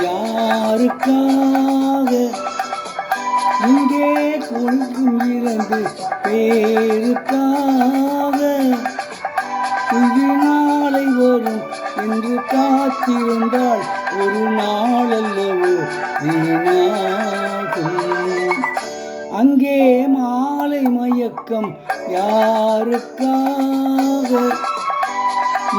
யாருக்காக இங்கே கொடுக்கும் 2 பேருக்காக இது நாளை வரும் என்று காத்திருந்தால் ஒரு நாளல்லவோ வீணாகும். அங்கே மாலை மயக்கம் யாருக்காக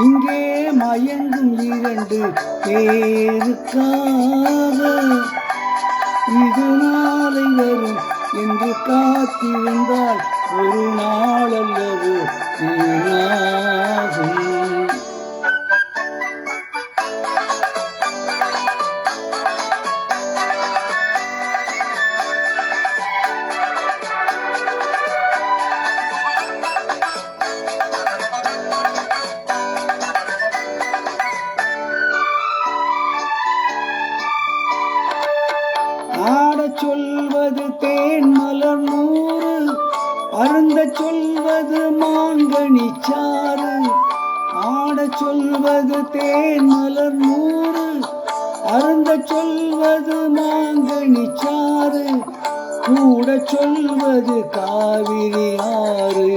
இங்கே மயங்கும் 2 பேருக்காக இது நாளை வரும் என்று காத்திருந்தால் ஒரு நாளல்லவோ வீணாகும். ஆடச் சொல்வது தேன் மலர் 100 அருந்தச் சொல்வது மாங்கனிச்சாறு. ஆடச் சொல்வது தேன் மலர் 100 அருந்தச் சொல்வது மாங்கனிச்சாறு. கூடச் சொல்வது காவிரி ஆறு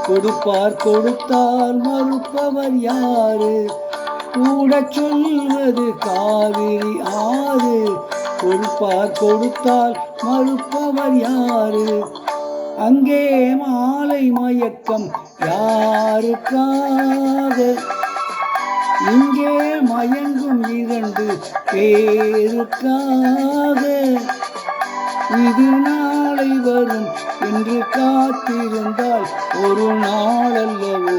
கொடுப்பார் கொடுத்தால் மறுப்பவர் யாரு. கூடச் சொல்வது காவிரி ஆறு கொடுப்பார் கொடுத்தால் மறுப்பவர் யாரு. அங்கே மாலை மயக்கம் யாருக்காக இங்கே மயங்கும் 2 பேருக்காக இது நாளை வரும் என்று காத்திருந்தால் ஒரு நாளல்லவோ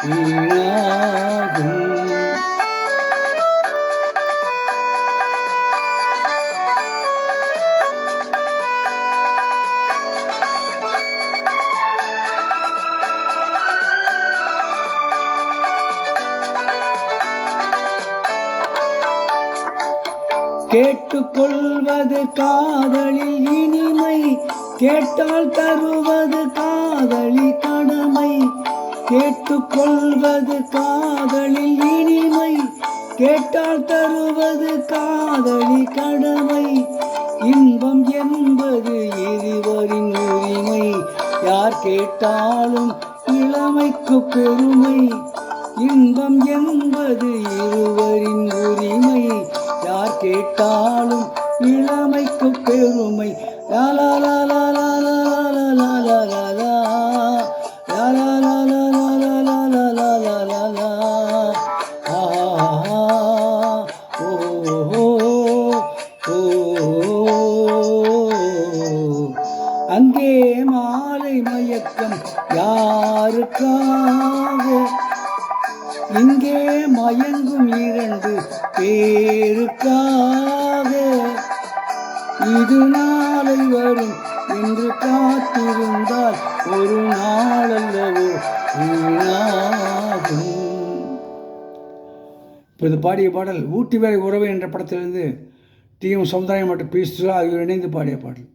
வீணாகும். கேட்டுக்கொள்வது காதலில் இனிமை கேட்டால் தருவது காதலி கடமை. கேட்டுக்கொள்வது காதலில் இனிமை கேட்டால் தருவது காதலி கடமை. இன்பம் என்பது இருவரின் உரிமை யார் கேட்டாலும் இளமைக்கு பெருமை. இன்பம் என்பது இருவரின் உரிமை யார் கேட்டாலும் இளமைக்கு பெருமை. லாலா லாலா லாலா லாலா லாலா லாலா லாலா லாலா லாலா லாலா லாலா ஓ ஓ. அங்கே மாலை மயக்கம் யாருக்காக இங்கே மயங்கும் 2 பேருக்காக இது நாளை வரும் என்று காத்திருந்தால் ஒரு நாளல்லவோ வீணாகும். இப்போது பாடிய பாடல் ஊட்டி வேலை உறவு என்ற படத்திலிருந்து டி.எம். சமுதாயம் மற்றும் பி. சுரா ஆகியோர் இணைந்து பாடிய பாடல்.